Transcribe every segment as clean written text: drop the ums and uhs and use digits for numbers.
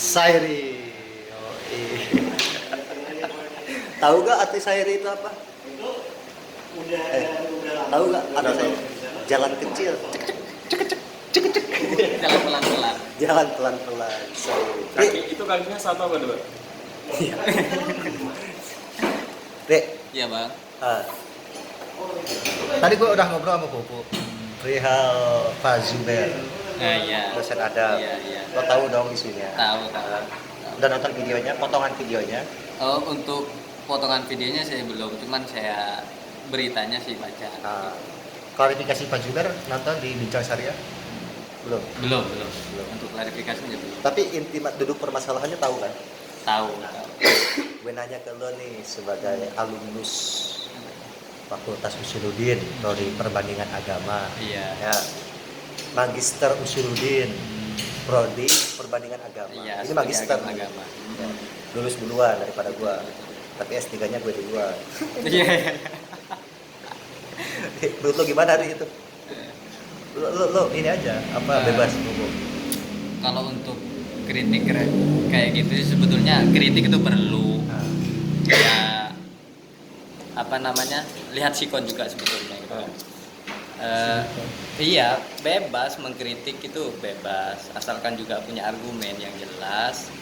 Sairi. Oh, tahu gak arti Sairi itu apa? Tahu gak arti Sairi? Jalan kecil. Jalan pelan-pelan. Jalan pelan-pelan. Sairi. Kaki itu kakinya satu apa dua? Dek, Iya bang. tadi gue udah ngobrol sama Pupu perihal Pak Zuber, Nah iya. dosen Adam. Iya. Lo tahu dong isunya? Tahu. Udah nonton videonya, potongan videonya? Oh, untuk potongan videonya saya belum, cuman saya beritanya sih baca. Nah, klarifikasi Pak Zuber nonton di Bincang Syariah? Belum. Belum. Untuk klarifikasinya belum. Tapi inti duduk permasalahannya tahu kan? Tahu. Gue nanya ke lo nih sebagai alumnus Fakultas Usuluddin, prodi perbandingan agama. Iya. Ya, Magister Usuluddin, prodi perbandingan agama. Iya. Ini magister agama. Ya, lulus duluan daripada gua. Tapi S3-nya gue duluan. Iya. Menurut lo gimana hari itu? Lo ini aja, apa bebas ngomong. Kalau untuk kritik kayak gitu sih, sebetulnya kritik itu perlu. Nah, Ya apa namanya, lihat sikon juga sebetulnya gitu kan. Iya, bebas mengkritik itu bebas, asalkan juga punya argumen yang jelas.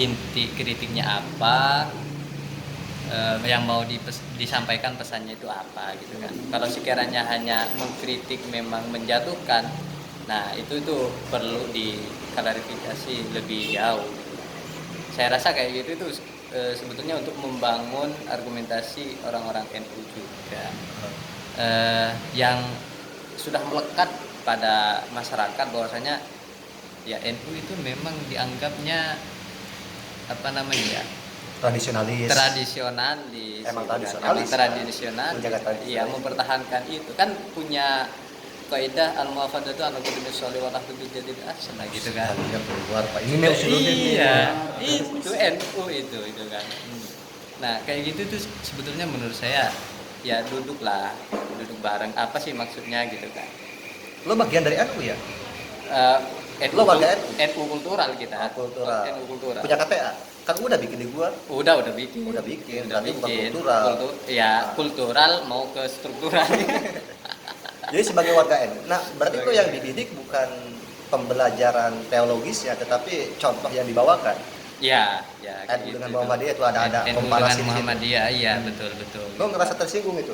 Inti kritiknya apa, yang mau disampaikan pesannya itu apa gitu kan. Kalau sekiranya hanya mengkritik memang menjatuhkan, nah itu perlu diklarifikasi lebih jauh. Saya rasa kayak gitu itu sebetulnya untuk membangun argumentasi orang-orang NU juga, yang sudah melekat pada masyarakat bahwasanya ya NU itu memang dianggapnya apa namanya ya, tradisionalis. Emang tradisionalis. tradisionalis. Menjaga tradisi. Iya, mempertahankan itu kan punya kaidah al-muwafaqatu ala qadri sholli wa tahtu bi jadid asna gitu kan. Dia keluar Pak. Ini Usuluddin nih. Iya, itu NU itu kan. Nah, kayak gitu tuh sebetulnya menurut saya ya duduk bareng, apa sih maksudnya gitu kan. Lo bagian dari NU ya? NU, Lo warga NU kultural kita. Kultural. NU kultural. Punya KTA? Kan udah bikin di gua. Udah bikin. Udah bikin, berarti bukan kultural. Kultural mau ke struktural. Jadi sebagai warga NU. Nah, berarti itu yang dididik bukan pembelajaran teologisnya, tetapi contoh yang dibawakan. Ya, NU dengan Muhammadiyah itu ada komparasi dengan Muhammadiyah, iya betul. Lo ngerasa tersinggung itu?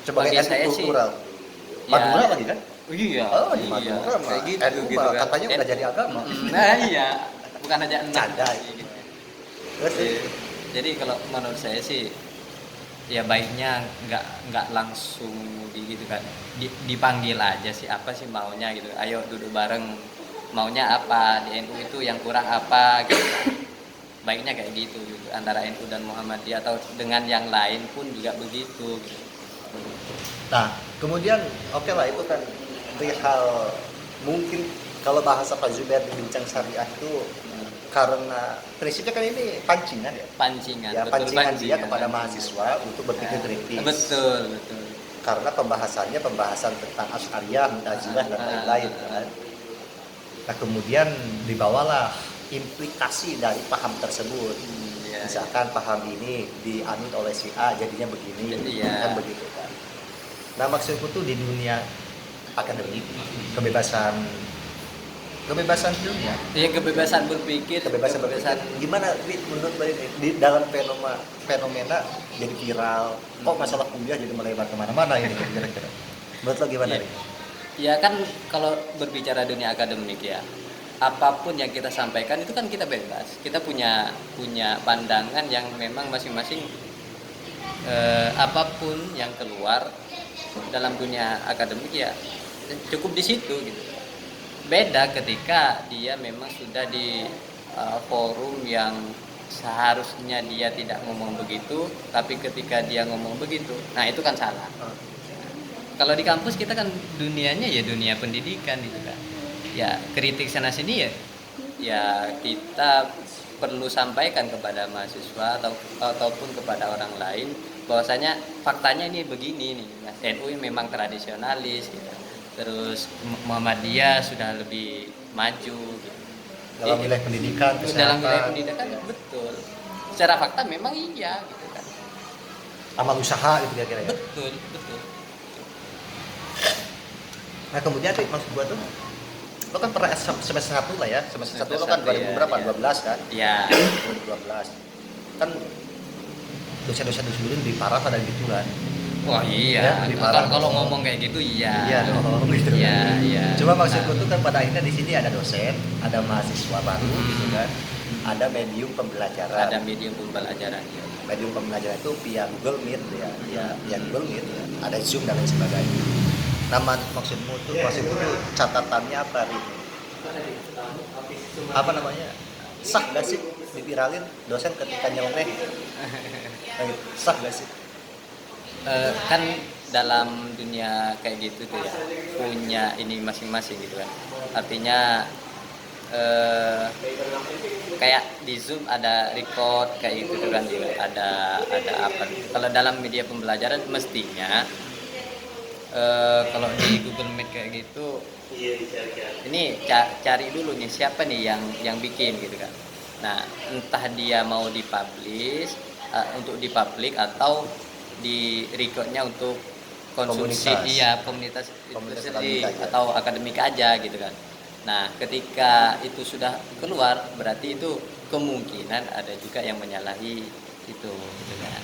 Sebagai Bagi NU saya sih, kultural. ya. Madura lagi kan? Iya. Oh, di Madura mah. Kayak gitu, NU mah kan. katanya udah jadi agama. Nah, iya. Bukan aja Canda. gitu. Terus Jadi kalau menurut saya sih ya baiknya nggak langsung gitu kan, dipanggil aja sih, apa sih maunya gitu, ayo duduk bareng, maunya apa di NU itu, yang kurang apa gitu. Baiknya kayak gitu antara NU dan Muhammadiyah atau dengan yang lain pun juga begitu gitu. nah, kemudian oke lah itu kan perihal mungkin kalau bahasa Pak Zuber di Bincang Syariah itu karena prinsipnya kan ini pancingan ya. Ya, Betul, pancingan dia kepada mahasiswa untuk berpikir kritis. Betul. Karena pembahasan tentang Asy'ariyah, Mu'tazilah dan lain-lain kan. Nah, kemudian dibawalah implikasi dari paham tersebut. Ya, Misalkan paham ini dianut oleh si A jadinya begini, Iya. kan begitu kan. Nah, maksudku tuh di dunia akademik kebebasan dunia, ya kebebasan berpikir, kebebasan gimana Ri, menurut Mbak ini di dalam fenomena jadi viral, kok masalah kuliah jadi melebar kemana-mana ini kira-kira menurut lo gimana Ya. Ri? Ya kan kalau berbicara dunia akademik ya, apapun yang kita sampaikan itu kan kita bebas, kita punya pandangan yang memang masing-masing, apapun yang keluar dalam dunia akademik ya cukup di situ gitu. Beda ketika dia memang sudah di forum yang seharusnya dia tidak ngomong begitu, tapi ketika dia ngomong begitu, nah itu kan salah. Kalau di kampus kita kan dunianya ya dunia pendidikan gitu kan. Ya kritik sana sini ya kita perlu sampaikan kepada mahasiswa ataupun kepada orang lain bahwasanya faktanya ini begini nih. NU memang tradisionalis gitu. Terus Muhammadiyah sudah lebih maju gitu. dalam wilayah pendidikan, kesehatan, dalam wilayah pendidikan betul. Secara fakta memang iya gitu kan. amal usaha gitu kira-kira ya. Betul, betul. Nah kemudian maksud gua tuh lo kan pernah semester 1 lah ya, semester 1 lo kan Semester 1, 2000 berapa? iya. 12 kan? Ya, 2012 kan dosen-dosen dulu lebih parah pada gitu kan. wah iya. Ya, lebih parah. Kalau ngomong kayak gitu iya. Iya dong gitu kan. Iya, iya. Cuma maksud Nah, gua tuh kan pada akhirnya di sini ada dosen, ada mahasiswa baru gitu kan. Ada medium pembelajaran. ada medium pembelajaran ya. Medium pembelajaran itu via Google Meet ya, via Google Meet ya. Ada Zoom dan lain sebagainya. Nama maksudmu tuh catatannya apa Ri? Apa namanya? Sah gak sih diviralin dosen ketika nyeloneh? Nah, gitu. Sah gak sih? Kan dalam dunia kayak gitu tuh ya punya ini masing-masing gitu kan. Artinya kayak di Zoom ada record kayak gitu kan juga ada apa. Kalau dalam media pembelajaran mestinya kalau di Google Meet kayak gitu ini cari dulu nih siapa nih yang bikin gitu kan. Nah, entah dia mau dipublish untuk dipublik atau di recordnya untuk konsumsi komunitas itu sendiri akademik aja. atau akademik aja gitu kan. Nah, ketika itu sudah keluar berarti itu kemungkinan ada juga yang menyalahi itu gitu kan.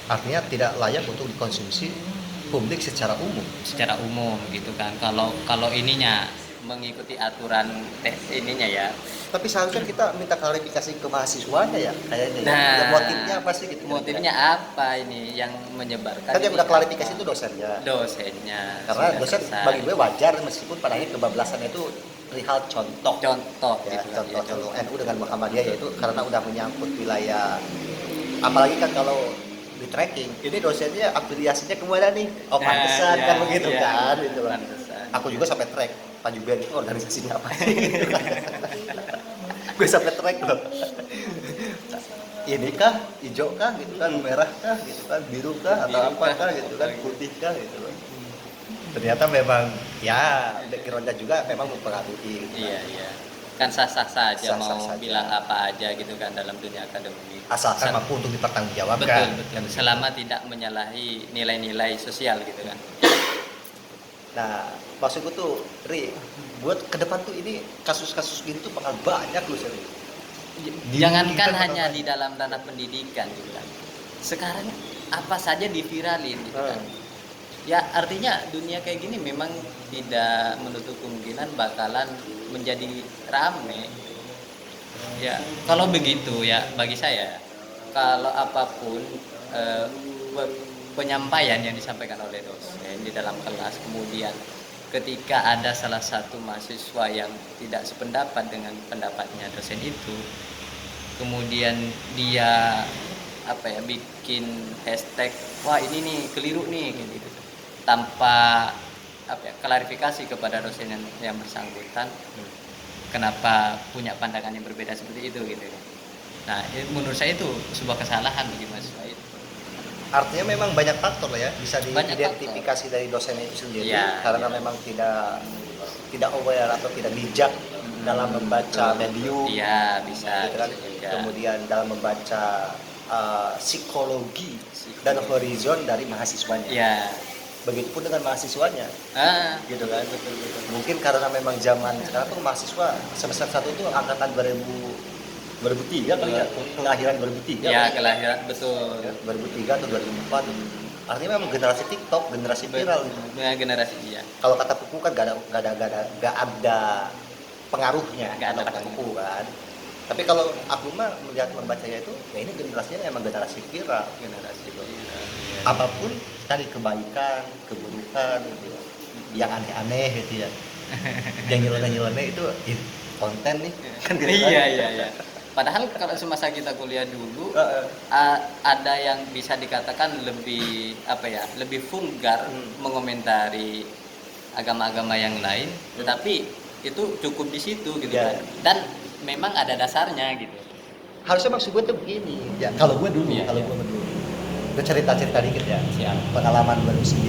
Artinya tidak layak untuk dikonsumsi publik secara umum gitu kan. Kalau ininya mengikuti aturan ininya ya. tapi seharusnya kita minta klarifikasi ke mahasiswanya ya kayaknya Nah, ya motifnya apa sih gitu motifnya apa ini yang menyebarkan kan yang ini udah klarifikasi apa? itu dosennya Dosennya karena sudah dosen selesai. bagi gue wajar meskipun pada akhirnya kebablasannya itu perihal contoh contoh ya, gitu kan, ya, contoh NU dengan Muhammadiyah yaitu karena udah menyangkut wilayah apalagi kan kalau di tracking ini dosennya afiliasinya kemana nih pantesan Ya, kan begitu ya, kan gitu loh. pantesan. Aku juga sampai track Pak Juben itu organisasinya apa sih gue sampai track loh ini kah hijau kah gitu kan merah kah gitu kan biru kah atau Biru apa kah? kah gitu kan putih kah gitu loh ternyata memang ya backgroundnya juga memang mempengaruhi gitu. Iya. Kan sah-sah saja Sah-sah mau saja. bilang apa aja gitu kan dalam dunia akademik. Asalkan mampu untuk dipertanggungjawabkan. Betul. Selama tidak menyalahi nilai-nilai sosial gitu kan. Nah, maksudku tuh, Ri, buat ke depan tuh ini kasus-kasus gini tuh bakal banyak loh serius. Jangankan hanya di dalam ranah pendidikan gitu kan. Sekarang apa saja diviralin gitu kan. Ya artinya dunia kayak gini memang tidak menutup kemungkinan bakalan menjadi rame. Ya kalau begitu ya bagi saya kalau apapun penyampaian yang disampaikan oleh dosen di dalam kelas kemudian ketika ada salah satu mahasiswa yang tidak sependapat dengan pendapatnya dosen itu kemudian dia bikin hashtag wah ini nih keliru nih gitu tanpa klarifikasi kepada dosen yang bersangkutan kenapa punya pandangan yang berbeda seperti itu gitu. Nah, menurut saya itu sebuah kesalahan bagi mahasiswa itu. Artinya memang banyak faktor lah ya bisa Banyak diidentifikasi dari dosen itu sendiri Ya, karena memang tidak aware atau tidak bijak dalam membaca medium. Iya, bisa, Gitu kan? bisa juga. Kemudian dalam membaca psikologi dan horizon dari mahasiswanya. Iya. Begitupun dengan mahasiswanya. Gitu kan. Betul. Mungkin karena memang zaman sekarang tuh mahasiswa semester 1 itu angkatan 2003 kali ya, kelahiran 2003. Ya, kali. kelahiran betul. Ya, 2003 atau 2004. Artinya memang generasi TikTok, generasi viral. Dengan generasi iya. Kalau kata Pupu kan gak ada pengaruhnya, Nggak ada kalau kata Pupu kan. Tapi kalau aku mah melihat membacanya itu, ya ini generasinya emang generasi viral. Generasi viral. Apapun tadi kebaikan, keburukan, gitu ya. Yang aneh-aneh gitu ya. Yang nyeleneh-nyeleneh itu konten nih kan gitu kan. Iya. Padahal kalau semasa kita kuliah dulu ada yang bisa dikatakan lebih lebih vulgar mengomentari agama-agama yang lain, tetapi itu cukup di situ gitu Ya. kan. Dan memang ada dasarnya gitu. Harusnya maksud gue tuh begini ya. Kalau gue dulu, Iya, kalau iya. gue dulu. Gue cerita-cerita dikit ya. Siap. Pengalaman 2009.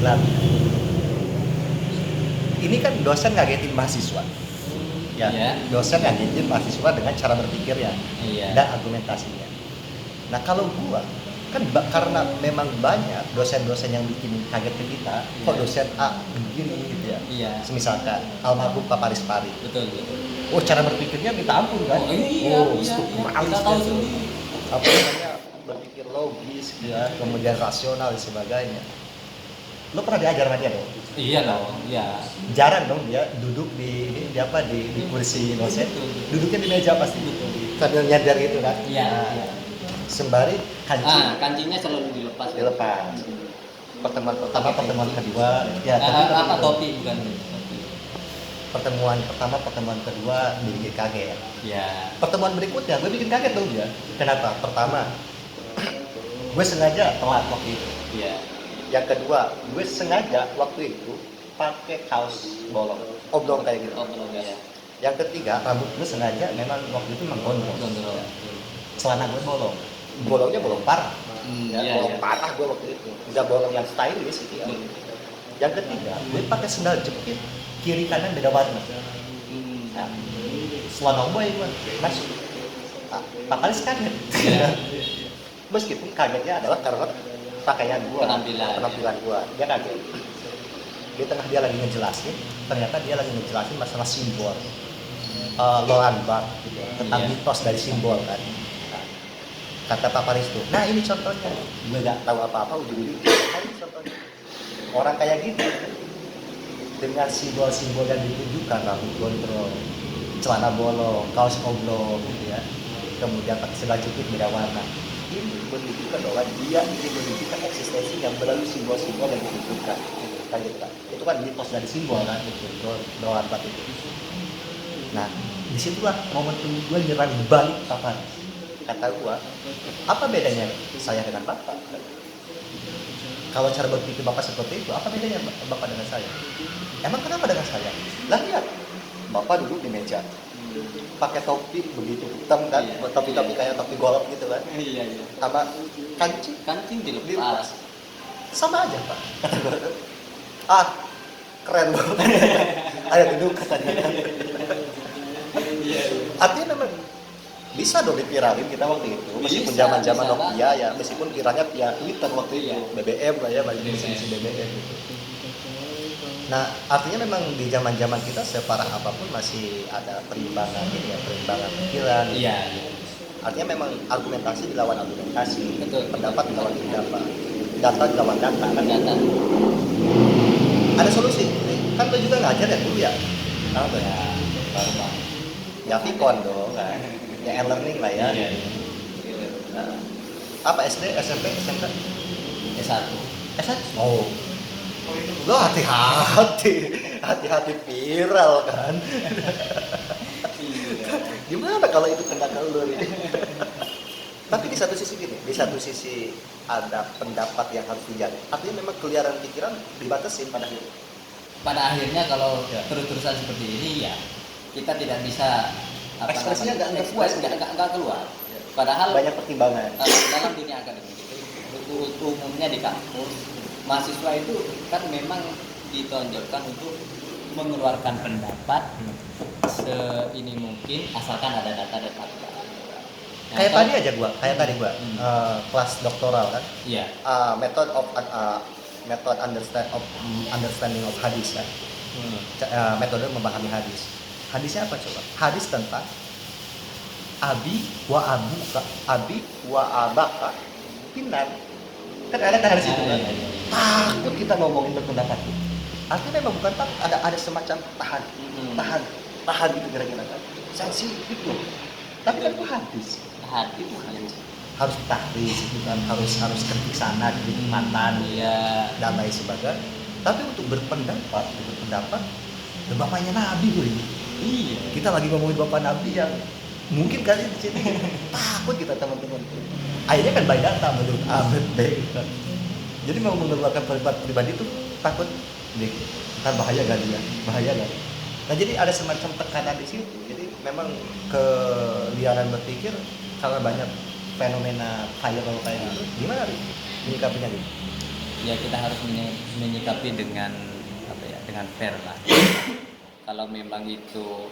Ini kan dosen ngagetin mahasiswa. ya. Iya. Dosen yang didik mahasiswa dengan cara berpikirnya Iya. dan argumentasinya. Nah kalau gua kan karena memang banyak dosen-dosen yang bikin kaget ke kita, kok Iya. dosen A begini gitu ya. Iya. Misalkan almarhum Pak Paris Pari. Betul, betul. Oh cara berpikirnya minta ampun kan? Oh, iya, iya, strukturalis kita tahu gitu. sendiri. Apa namanya berpikir logis gitu ya, kemudian rasional dan sebagainya. Lo pernah diajar sama dia dong? Iya dong, iya. Jarang dong dia duduk di apa di kursi dosen, duduknya di meja pasti sambil nyadar gitu kan? Iya. Nah, sembari kancing Kancingnya selalu dilepas. dilepas. Pertemuan pertama, pertemuan kedua, ya Apa topi bukan topi. pertemuan pertama, pertemuan kedua dibikin kaget. Ya. Pertemuan berikutnya gue bikin kaget dong dia. Kenapa? Pertama, gue sengaja telat waktu itu. Iya. Yang kedua, gue sengaja waktu itu pakai kaos bolong, oblong kayak gitu. Oh, belum ya. Yang ketiga, rambut gue sengaja memang waktu itu menggondrong. Gondrong. Celana gue bolong. Bolongnya bolong parah. Ya, Iya, bolong iya. parah gue waktu itu. Udah bolong yang stylish gitu ya. Yang ketiga, gue pakai sendal jepit kiri kanan beda warna. Nah, celana boy gue masuk. Pak Paris kaget. Iya. Meskipun kagetnya adalah karena pakaian gue, penampilan gue. Dia kaget. Di tengah dia lagi ngejelasin, ternyata dia lagi ngejelasin masalah simbol. Loan Bar gitu, tentang Iya. mitos dari simbol kan. Nah, kata Pak Paris tuh, nah ini contohnya. Gue nggak tahu apa-apa ujung-ujung. Nah, ini contohnya. Orang kayak gitu dengan simbol-simbol yang ditunjukkan, rambut gondrong, celana bolong, kaos oblong gitu ya. Kemudian pakai sendal jepit beda warna. Ini menunjukkan bahwa dia ingin menunjukkan eksistensi yang melalui simbol-simbol yang ditunjukkan. Kan gitu kan. Itu kan mitos dari simbol kan, itu doan bat itu. Nah, disitulah momentum gue nyerang balik kapan. Kata gue, apa bedanya saya dengan bapak? Kalau cara berpikir bapak seperti itu, apa bedanya bapak dengan saya? Emang kenapa dengan saya? Lah lihat, bapak duduk di meja, pakai topi begitu hitam kan, Iya. topi-topi kayak topi golf gitu kan, Iya, iya. sama kancing Kancing dilepas. dilepas. Sama aja pak. Ah, keren banget. Ayo duduk katanya. Artinya memang bisa dong diviralin kita waktu itu, meskipun Bisa, zaman-zaman bisa Nokia ya, meskipun kiranya via Twitter waktu itu, Iya. BBM lah ya, banyak misi BBM gitu. Nah, artinya memang di zaman-zaman kita separah apapun masih ada perimbangan ini ya, perimbangan pikiran. Iya. Artinya memang argumentasi dilawan argumentasi, Betul. pendapat dilawan pendapat, data dilawan data kan. Data. Ada solusi. Kan lo juga ngajar ya dulu ya. Apa ya? Baru Bang. Ya Vicon dong kan. Ya e-learning lah ya. Iya. Nah, apa SD, SMP, SMK? S1. S1? Oh. Lo hati-hati. Hati-hati viral kan. Gimana kalau itu kena ke lo nih? Tapi di satu sisi gini, di satu sisi ada pendapat yang harus dijaga. Artinya memang keliaran pikiran dibatasin pada akhirnya. Pada akhirnya kalau Ya. terus-terusan seperti ini ya kita tidak bisa Ekspresinya namanya, nggak keluar. nggak keluar. Padahal Banyak pertimbangan. dalam dunia akademik itu umumnya di kampus mahasiswa itu kan memang ditonjolkan untuk mengeluarkan pendapat seini mungkin asalkan ada data dan fakta. Nah, Kayak kalau- tadi aja gua, kelas doktoral kan. Iya. Method understanding of hadis kan. Metode memahami hadis. Hadisnya apa coba? Hadis tentang abi wa abaka pinar. Kan ada hadis itu kan. Takut kita ngomongin berpendapat. Artinya memang bukan takut, ada semacam tahan gitu kira-kira kan. Sensitif loh. Tapi kan itu hadis. Itu hadis. Harus tahrif gitu kan, harus ketik sana, ketik matan, Iya. dan lain sebagainya. Tapi untuk berpendapat, bapaknya Nabi gue ini. Iya. Kita lagi ngomongin bapak Nabi yang mungkin kali di sini takut kita teman-teman. Akhirnya kan by data menurut A, B. Jadi mau mengeluarkan pendapat pribadi itu takut, ntar bahaya gak dia, bahaya gak. Nah jadi ada semacam tekanan di situ. Jadi memang keliaran berpikir karena banyak fenomena viral kayak gitu. Gimana Ri? Menyikapinya gitu? Ya kita harus menyikapi dengan apa ya, dengan fair lah. Kalau memang itu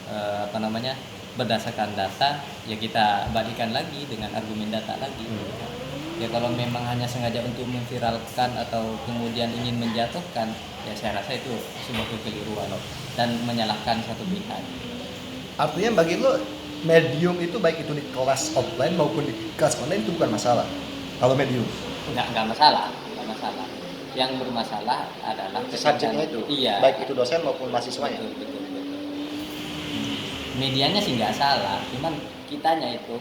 apa namanya, berdasarkan data, ya kita balikkan lagi dengan argumen data lagi. Ya kalau memang hanya sengaja untuk memviralkan atau kemudian ingin menjatuhkan, ya saya rasa itu sebuah kekeliruan dan menyalahkan satu pihak. Artinya bagi lo medium itu baik itu di kelas offline maupun di kelas online itu bukan masalah. Kalau medium Nggak masalah. Yang bermasalah adalah subjeknya itu, iya, baik itu dosen maupun mahasiswanya. betul. Medianya sih nggak salah, cuman kitanya itu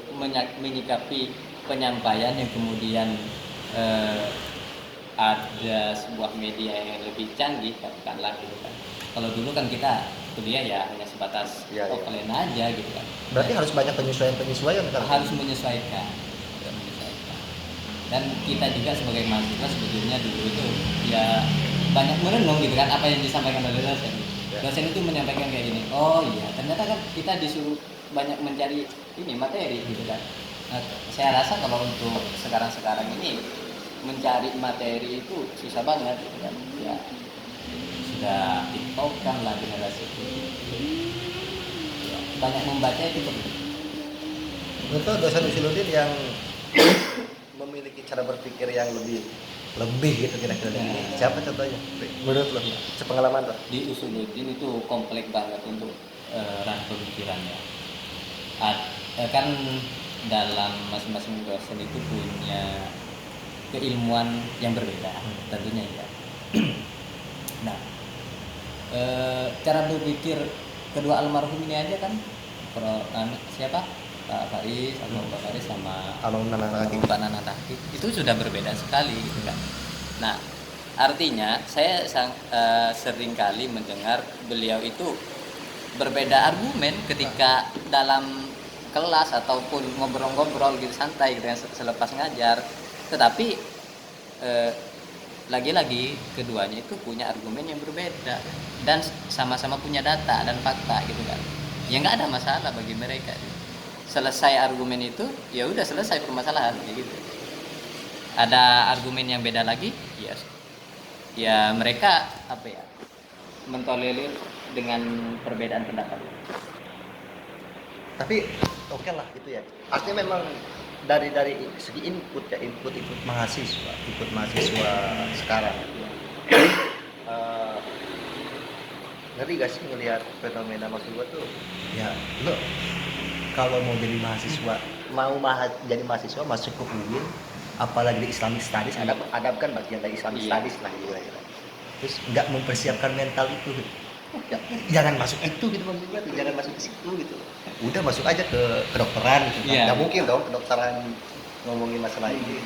menyikapi penyampaian yang kemudian ada sebuah media yang lebih canggih, katakanlah gitu kan. Kalau dulu kan kita kuliah ya hanya sebatas Iya. offline aja gitu kan. Berarti harus banyak penyesuaian kan? Harus menyesuaikan. Dan kita juga sebagai mahasiswa sebetulnya dulu itu ya banyak merenung gitu kan apa yang disampaikan oleh dosen. Ya. Dosen itu menyampaikan kayak gini, oh iya ternyata kan kita disuruh banyak mencari ini materi gitu kan. Nah, saya rasa kalau untuk sekarang ini mencari materi itu susah banget gitu kan. Ya sudah tiktokan lah generasi itu. Ya, banyak membaca itu perlu. Menurut dosen Usiludin yang memiliki cara berpikir yang lebih gitu kira-kira dari ini. Siapa contohnya? Menurut lo, sepengalaman lo? Di Usuluddin itu kompleks banget untuk ranah pemikirannya. Kan dalam masing-masing dosen itu punya keilmuan yang berbeda tentunya ya. Nah, cara berpikir kedua almarhum ini aja kan, siapa? Pak Faris, Pak Faris sama Pak Nanataki itu sudah berbeda sekali gitu kan. Nah, artinya saya sering kali mendengar beliau itu berbeda argumen ketika dalam kelas ataupun ngobrol-ngobrol gitu santai gitu selepas ngajar. Tetapi lagi-lagi keduanya itu punya argumen yang berbeda dan sama-sama punya data dan fakta gitu kan. Ya nggak ada masalah bagi mereka. Selesai argumen itu, ya udah selesai permasalahan gitu. Ada argumen yang beda lagi, ya mereka apa ya, mentolerir dengan perbedaan pendapat. Tapi oke lah gitu ya. Artinya memang dari segi input mahasiswa sekarang. Ngeri gak sih ngelihat fenomena maksud gua tuh? Ya, lo kalau mau jadi mahasiswa, jadi mahasiswa masuk ke UIN, apalagi di Islamic Studies, ada kan bagian dari Islamic Studies lah gitu. Terus nggak mempersiapkan mental itu, ya, jangan masuk itu gitu maksudnya, jangan masuk ke situ gitu. Udah masuk aja ke kedokteran gitu. Iya. Nggak mungkin dong kedokteran ngomongin masalah ini.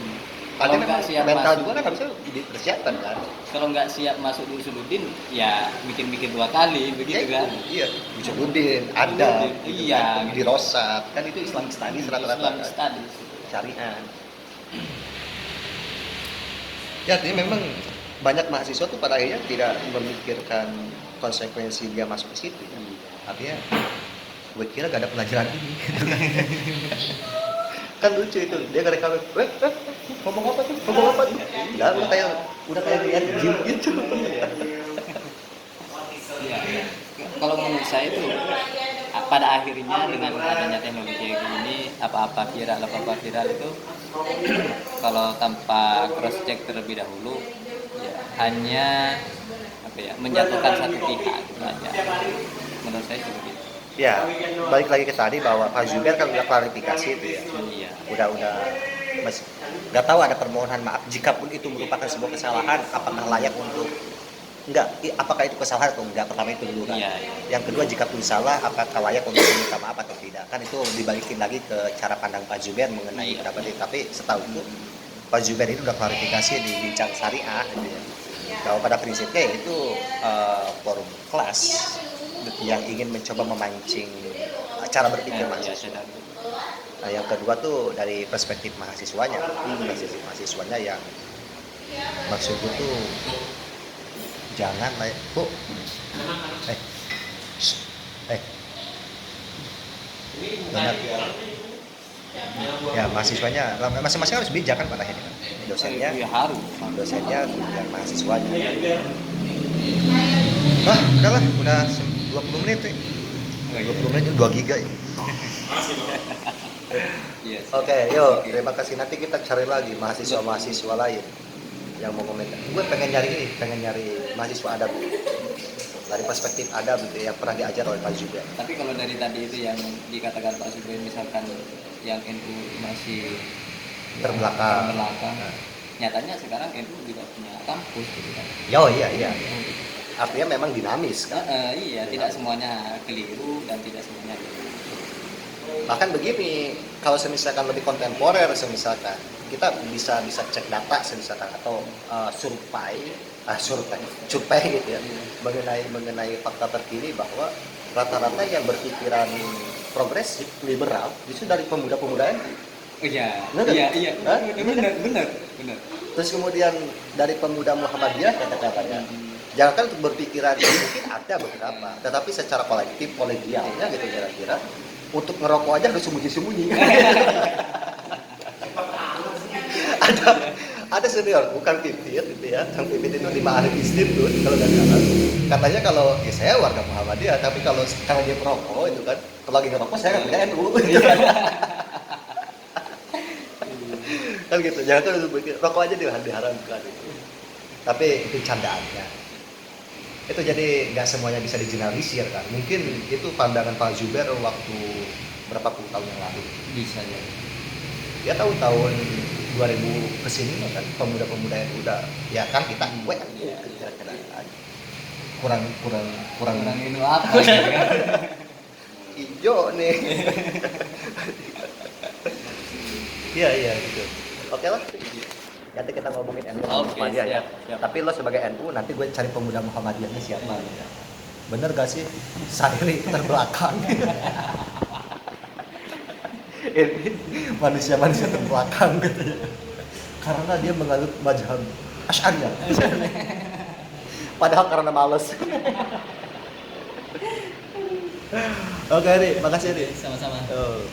Kalau Artinya nggak memang siap mental masuk, juga kan harusnya dipersiapkan kan. kalau nggak siap masuk di Usuluddin, ya mikir-mikir dua kali begitu kan. Iya, Usuludin, ada, Iya, di Rosat, kan itu Islamic Studies rata-rata Islamic kan. Studies. Syariah. Ya, artinya memang banyak mahasiswa tuh pada akhirnya tidak memikirkan konsekuensi dia masuk ke situ. Ya. Artinya, gue kira gak ada pelajaran ini. Kan lucu itu, dia gak ada ngomong apa tuh? Udah kayak lihat gym gitu. Ya, kalau menurut saya itu pada akhirnya dengan adanya teknologi kayak gini apa-apa viral itu kalau tanpa cross check terlebih dahulu ya hanya menjatuhkan satu pihak gitu aja. Menurut saya seperti itu. Ya, balik lagi ke tadi bahwa Pak Zubair kan udah klarifikasi itu ya. Iya. Udah masih nggak tahu ada permohonan maaf. Jikapun itu merupakan sebuah kesalahan, apakah layak untuk apakah itu kesalahan atau enggak? Pertama itu dulu kan. Iya. Yang kedua, jikapun salah, apakah layak untuk meminta maaf atau tidak? Kan itu dibalikin lagi ke cara pandang Pak Zubair mengenai pendapat itu. Tapi setahu itu Pak Zubair itu udah klarifikasi di Bincang Syariah gitu ya. Bahwa pada prinsipnya itu forum kelas yang ingin mencoba memancing cara berpikir mahasiswa. Nah, yang kedua tuh dari perspektif mahasiswanya, yang maksudku tuh jangan Bu, donat. Ya mahasiswanya, masing-masing harus bijak kan pada akhirnya. Dosennya, Ya harus. dosennya dan mahasiswanya. Udahlah, udah 20 menit. iya. 20 menit 2 giga ya. Masih dong. Yes. Oke, yuk, Oke. terima kasih. Nanti kita cari lagi mahasiswa-mahasiswa lain yang mau komentar. Gue pengen nyari mahasiswa adab dari perspektif adab gitu yang pernah diajar oleh Pak Zubair. Tapi kalau dari tadi itu yang dikatakan Pak Subin misalkan yang NU masih Terbelakang. nyatanya sekarang NU juga punya kampus gitu kan. Iya. Artinya memang dinamis kan. Iya, tidak semuanya keliru dan tidak semuanya Bahkan begini, kalau misalkan lebih kontemporer, misalkan kita bisa cek data misalkan atau survei gitu ya mengenai fakta terkini bahwa rata-rata yang berpikiran progresif liberal justru dari pemuda-pemuda NU. Iya, Bener kan? iya, Hah? benar. Terus kemudian dari pemuda Muhammadiyah kata-katanya jangan kan untuk berpikiran mungkin ada beberapa, tetapi secara kolektif kolegialnya gitu kira-kira untuk ngerokok aja harus sembunyi-sembunyi. ada senior bukan pipit gitu ya, yang pipit itu di Ma'arif Institute kalau nggak salah, katanya kalau ya saya warga Muhammadiyah tapi kalau dia merokok itu kan kalau lagi ngerokok saya nggak punya NU. Kan gitu, jangan kan rokok aja diharamkan itu. Tapi itu candaannya. Itu jadi nggak semuanya bisa digeneralisir kan. Mungkin itu pandangan Pak Zubair waktu berapa puluh tahun yang lalu. Bisa ya. Ya tahun 2000 kesini kan pemuda-pemuda yang udah ya kan kita gue kan kira-kira kurang Kurang NU apa ya kan? hijau nih. Iya gitu. Oke lah. Nanti kita ngomongin NU Oke, Muhammadiyah ya. siap. Tapi lo sebagai NU nanti gue cari pemuda Muhammadiyahnya siapa ya. Bener gak sih? Sadri terbelakang. Ini manusia-manusia terbelakang gitu ya. Karena dia menganut mazhab Asy'ariyah. Padahal karena males. Oke, Ri, makasih Ri. Sama-sama. Oh.